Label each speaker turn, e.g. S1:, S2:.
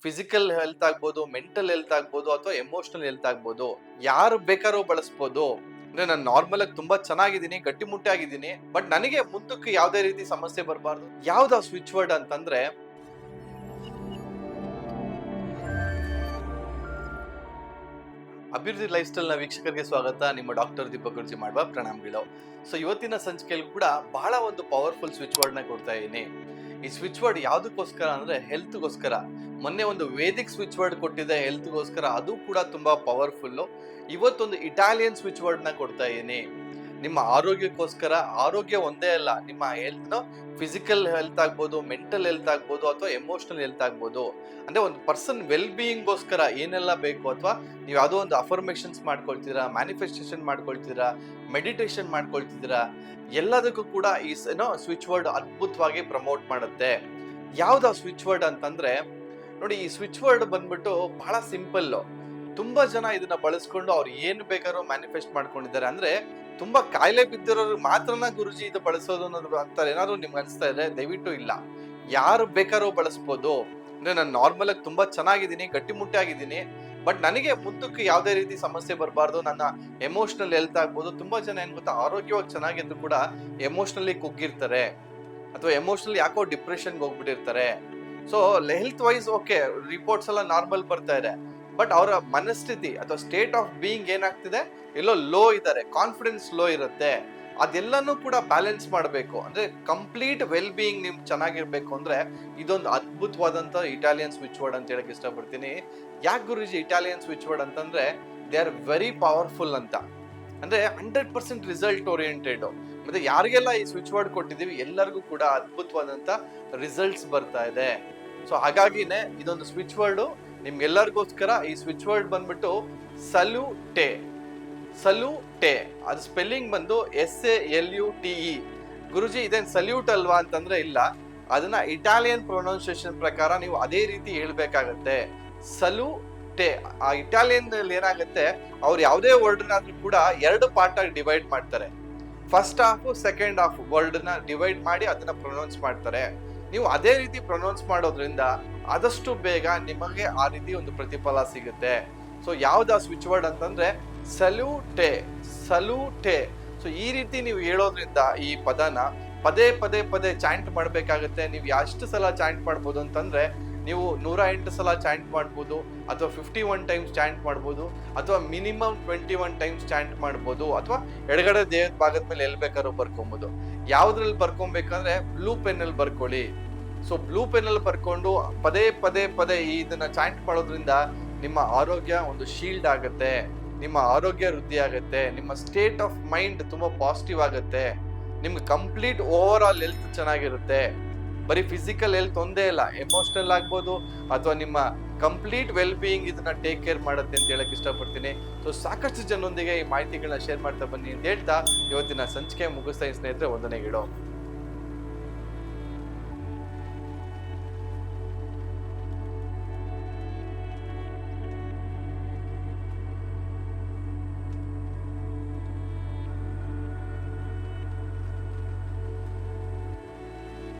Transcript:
S1: Physical health ಆಗ್ಬೋದು, mental health ಆಗ್ಬೋದು ಅಥವಾ ಎಮೋಷನಲ್ ಹೆಲ್ತ್ ಆಗ್ಬೋದು. ಯಾರು ಬೇಕಾದ್ರೂ ಬಳಸ್ಬೋದು. ಅಂದ್ರೆ ನಾನು ನಾರ್ಮಲ್ ಆಗಿ ತುಂಬಾ ಚೆನ್ನಾಗಿದ್ದೀನಿ, ಗಟ್ಟಿಮುಟ್ಟಿ ಆಗಿದ್ದೀನಿ. ಬಟ್ ನನಗೆ ಮುಂದಕ್ಕೆ ಯಾವುದೇ ರೀತಿ ಸಮಸ್ಯೆ ಬರಬಾರ್ದು. ಯಾವ್ದು ಆ ಸ್ವಿಚ್ ವರ್ಡ್ ಅಂತಂದ್ರೆ ಅಭಿವೃದ್ಧಿ ಲೈಫ್ ಸ್ಟೈಲ್ ನ ವೀಕ್ಷಕರಿಗೆ ಸ್ವಾಗತ. ನಿಮ್ಮ ಡಾಕ್ಟರ್ ದೀಪಕ್ ಗುರ್ಜಿ ಮಾಡುವ ಪ್ರಣಾಮಗಳು. ಸೊ ಇವತ್ತಿನ ಸಂಚಿಕೆಯಲ್ಲಿ ಕೂಡ ಬಹಳ ಒಂದು ಪವರ್ಫುಲ್ ಸ್ವಿಚ್ ವರ್ಡ್ ನ ಕೊಡ್ತಾ ಇದ್ದೀನಿ. ಈ ಸ್ವಿಚ್ ವರ್ಡ್ ಯಾವ್ದಕ್ಕೋಸ್ಕರ ಅಂದ್ರೆ ಹೆಲ್ತ್ಗೋಸ್ಕರ. ಮೊನ್ನೆ ಒಂದು ವೇದಿಕ್ ಸ್ವಿಚ್ ವರ್ಡ್ ಕೊಟ್ಟಿದೆ ಹೆಲ್ತ್ಗೋಸ್ಕರ, ಅದು ಕೂಡ ತುಂಬಾ ಪವರ್ಫುಲ್. ಇವತ್ತೊಂದು ಇಟಾಲಿಯನ್ ಸ್ವಿಚ್ ವರ್ಡ್ ನ ಕೊಡ್ತಾ ಇದ್ದೀನಿ ನಿಮ್ಮ ಆರೋಗ್ಯಕ್ಕೋಸ್ಕರ. ಆರೋಗ್ಯ ಒಂದೇ ಅಲ್ಲ, ನಿಮ್ಮ ಹೆಲ್ತ್ ಫಿಸಿಕಲ್ ಹೆಲ್ತ್ ಆಗ್ಬೋದು, ಮೆಂಟಲ್ ಹೆಲ್ತ್ ಆಗ್ಬೋದು ಅಥವಾ ಎಮೋಷನಲ್ ಹೆಲ್ತ್ ಆಗ್ಬೋದು. ಅಂದ್ರೆ ಒಂದು ಪರ್ಸನ್ ವೆಲ್ ಬೀಯಿಂಗ್ ಗೋಸ್ಕರ ಏನೆಲ್ಲ ಬೇಕು, ಅಥವಾ ನೀವು ಯಾವುದೋ ಒಂದು ಅಫರ್ಮೇಷನ್ಸ್ ಮಾಡ್ಕೊಳ್ತೀರಾ, ಮ್ಯಾನಿಫೆಸ್ಟೇಷನ್ ಮಾಡ್ಕೊಳ್ತೀರಾ, ಮೆಡಿಟೇಷನ್ ಮಾಡ್ಕೊಳ್ತಿದ್ದೀರಾ, ಎಲ್ಲದಕ್ಕೂ ಕೂಡ ಈ ಸ್ವಿಚ್ ವರ್ಡ್ ಅದ್ಭುತವಾಗಿ ಪ್ರಮೋಟ್ ಮಾಡುತ್ತೆ. ಯಾವ್ದು ಆ ಸ್ವಿಚ್ ವರ್ಡ್ ಅಂತಂದ್ರೆ ನೋಡಿ, ಈ ಸ್ವಿಚ್ ವರ್ಡ್ ಬಂದ್ಬಿಟ್ಟು ಬಹಳ ಸಿಂಪಲ್. ತುಂಬಾ ಜನ ಇದನ್ನ ಬಳಸ್ಕೊಂಡು ಅವ್ರು ಏನ್ ಬೇಕಾದ್ರೂ ಮ್ಯಾನಿಫೆಸ್ಟ್ ಮಾಡ್ಕೊಂಡಿದ್ದಾರೆ. ಅಂದ್ರೆ ತುಂಬಾ ಕಾಯಿಲೆ ಬಿದ್ದಿರೋರು ಮಾತ್ರನ ಗುರುಜಿ ಇದು ಬಳಸೋದು ಅನ್ನೋದು ಅಂತ ಏನಾದ್ರು ನಿಮ್ಗೆ ಅನ್ಸ್ತಾ ಇದೆ, ದಯವಿಟ್ಟು ಇಲ್ಲ. ಯಾರು ಬೇಕಾದ್ರೂ ಬಳಸ್ಬೋದು. ಅಂದ್ರೆ ನಾನು ನಾರ್ಮಲ್ ಆಗಿ ತುಂಬಾ ಚೆನ್ನಾಗಿದ್ದೀನಿ, ಗಟ್ಟಿಮುಟ್ಟಿ ಆಗಿದ್ದೀನಿ. ಬಟ್ ನನಗೆ ಮುಂದಕ್ಕೆ ಯಾವುದೇ ರೀತಿ ಸಮಸ್ಯೆ ಬರಬಾರ್ದು. ನನ್ನ ಎಮೋಷನಲ್ ಹೆಲ್ತ್ ಆಗ್ಬೋದು. ತುಂಬಾ ಜನ ಏನ್ ಗೊತ್ತಾ, ಆರೋಗ್ಯವಾಗಿ ಚೆನ್ನಾಗಿದ್ರು ಕೂಡ ಎಮೋಷನಲಿ ಕುಗ್ಗಿರ್ತಾರೆ ಅಥವಾ ಎಮೋಷನಲಿ ಯಾಕೋ ಡಿಪ್ರೆಷನ್ಗೆ ಹೋಗ್ಬಿಟ್ಟಿರ್ತಾರೆ. So health wise okay, reports ಎಲ್ಲ ನಾರ್ಮಲ್ ಬರ್ತಾ ಇದೆ. ಬಟ್ ಅವರ ಮನಸ್ಥಿತಿ ಅಥವಾ ಸ್ಟೇಟ್ ಆಫ್ ಬೀಯಿಂಗ್ ಏನಾಗ್ತಿದೆ, ಎಲ್ಲೋ ಲೋ ಇದ್ದಾರೆ, ಕಾನ್ಫಿಡೆನ್ಸ್ ಲೋ ಇರುತ್ತೆ. ಅದೆಲ್ಲನೂ ಕೂಡ ಬ್ಯಾಲೆನ್ಸ್ ಮಾಡಬೇಕು. ಅಂದ್ರೆ ಕಂಪ್ಲೀಟ್ ವೆಲ್ ಬೀಯಿಂಗ್ ನಿಮ್ ಚೆನ್ನಾಗಿರ್ಬೇಕು ಅಂದ್ರೆ ಇದೊಂದು ಅದ್ಭುತವಾದಂತ ಇಟಾಲಿಯನ್ ಸ್ವಿಚ್ ವರ್ಡ್ ಅಂತ ಹೇಳಕ್ ಇಷ್ಟಪಡ್ತೀನಿ. ಯಾಕೆ ಗುರುಜಿ ಇಟಾಲಿಯನ್ ಸ್ವಿಚ್ ವರ್ಡ್ ಅಂತಂದ್ರೆ ದೇ ಆರ್ ವೆರಿ ಪವರ್ಫುಲ್ ಅಂತ. ಅಂದ್ರೆ 100% ರಿಸಲ್ಟ್ ಓರಿಯೆಂಟೆಡ್. ಮತ್ತೆ ಯಾರಿಗೆಲ್ಲ ಈ ಸ್ವಿಚ್ ವರ್ಡ್ ಕೊಟ್ಟಿದೀವಿ ಎಲ್ಲರಿಗೂ ಕೂಡ ಅದ್ಭುತವಾದಂತ ರಿಸಲ್ಟ್ಸ್ ಬರ್ತಾ ಇದೆ. ಸೊ ಹಾಗಾಗಿನೇ ಇದೊಂದು ಸ್ವಿಚ್ ವರ್ಡ್ ನಿಮ್ಗೆಲ್ಲರಿಗೋಸ್ಕರ. ಈ ಸ್ವಿಚ್ ವರ್ಡ್ ಬಂದ್ಬಿಟ್ಟು ಸಲ್ಯೂಟೆ. ಸಲ್ಯೂಟೆ ಅದು ಸ್ಪೆಲ್ಲಿಂಗ್ ಬಂದು SALUTE. ಗುರುಜಿ ಇದೇನ್ ಸಲ್ಯೂಟ್ ಅಲ್ವಾ ಅಂತಂದ್ರೆ ಇಲ್ಲ, ಅದನ್ನ ಇಟಾಲಿಯನ್ ಪ್ರೊನೌನ್ಸಿಯೇಷನ್ ಪ್ರಕಾರ ನೀವು ಅದೇ ರೀತಿ ಹೇಳ್ಬೇಕಾಗತ್ತೆ. ಸಲ್ಯೂಟೆ. ಆ ಇಟಾಲಿಯನ್ ಏನಾಗುತ್ತೆ, ಅವ್ರು ಯಾವುದೇ ವರ್ಡ್ ನಾದ್ರೂ ಕೂಡ 2 ಪಾರ್ಟ್ ಆಗಿ ಡಿವೈಡ್ ಮಾಡ್ತಾರೆ. First half, second half word ನ ಡಿವೈಡ್ ಮಾಡಿ ಅದನ್ನ ಪ್ರೊನೌನ್ಸ್ ಮಾಡ್ತಾರೆ. ನೀವು ಅದೇ ರೀತಿ ಪ್ರೊನೌನ್ಸ್ ಮಾಡೋದ್ರಿಂದ ಆದಷ್ಟು ಬೇಗ ನಿಮಗೆ ಆ ರೀತಿ ಒಂದು ಪ್ರತಿಫಲ ಸಿಗುತ್ತೆ. ಸೊ ಯಾವ್ದು ಆ ಸ್ವಿಚ್ ವರ್ಡ್ ಅಂತಂದ್ರೆ ಸಲ್ಯೂಟೆ. ಸಲ್ಯೂಟೆ. ಸೊ ಈ ರೀತಿ ನೀವು ಹೇಳೋದ್ರಿಂದ ಈ ಪದನ ಪದೇ ಪದೇ ಪದೇ ಚಾಂಟ್ ಮಾಡ್ಬೇಕಾಗತ್ತೆ. ನೀವು ಎಷ್ಟು ಸಲ ಚಾಂಟ್ ಮಾಡ್ಬೋದು ಅಂತಂದ್ರೆ ನೀವು 108 ಸಲ ಚಾಂಟ್ ಮಾಡ್ಬೋದು, ಅಥವಾ 51 ಟೈಮ್ಸ್ ಚಾಂಟ್ ಮಾಡ್ಬೋದು, ಅಥವಾ ಮಿನಿಮಮ್ 21 ಟೈಮ್ಸ್ ಚಾಂಟ್ ಮಾಡ್ಬೋದು, ಅಥವಾ ಎಡಗಡೆ ದೇಹದ ಭಾಗದ ಮೇಲೆ ಎಲ್ಲಿ ಬೇಕಾದ್ರೂ ಬರ್ಕೊಬಹುದು. ಯಾವ್ದ್ರಲ್ಲಿ ಬರ್ಕೊಬೇಕಂದ್ರೆ ಬ್ಲೂ ಪೆನ್ ಅಲ್ಲಿ ಬರ್ಕೊಳ್ಳಿ. ಸೊ ಬ್ಲೂ ಪೆನ್ ಅಲ್ಲಿ ಬರ್ಕೊಂಡು ಪದೇ ಪದೇ ಪದೇ ಇದನ್ನ ಚಾಂಟ್ ಮಾಡೋದ್ರಿಂದ ನಿಮ್ಮ ಆರೋಗ್ಯ ಒಂದು ಶೀಲ್ಡ್ ಆಗುತ್ತೆ, ನಿಮ್ಮ ಆರೋಗ್ಯ ವೃದ್ಧಿ ಆಗುತ್ತೆ, ನಿಮ್ಮ ಸ್ಟೇಟ್ ಆಫ್ ಮೈಂಡ್ ತುಂಬಾ ಪಾಸಿಟಿವ್ ಆಗುತ್ತೆ, ನಿಮ್ಗೆ ಕಂಪ್ಲೀಟ್ ಓವರ್ ಆಲ್ ಹೆಲ್ತ್ ಚೆನ್ನಾಗಿರುತ್ತೆ. ಬರೀ ಫಿಸಿಕಲ್ ಹೆಲ್ತ್ ಒಂದೇ ಅಲ್ಲ, ಎಮೋಷನಲ್ ಆಗ್ಬೋದು ಅಥವಾ ನಿಮ್ಮ ಕಂಪ್ಲೀಟ್ ವೆಲ್ ಬೀಯಿಂಗ್ ಇದನ್ನ ಟೇಕ್ ಕೇರ್ ಮಾಡುತ್ತೆ ಅಂತ ಹೇಳಕ್ ಇಷ್ಟಪಡ್ತೀನಿ. ಸೊ ಸಾಕಷ್ಟು ಜನರೊಂದಿಗೆ ಈ ಮಾಹಿತಿಗಳನ್ನ ಶೇರ್ ಮಾಡ್ತಾ ಬನ್ನಿ ಅಂತ ಹೇಳ್ತಾ ಇವತ್ತಿನ ಸಂಚಿಕೆ ಮುಗಿಸ್ತಾ ಸ್ನೇಹಿತರೆ, ವಂದನೆಗಳು.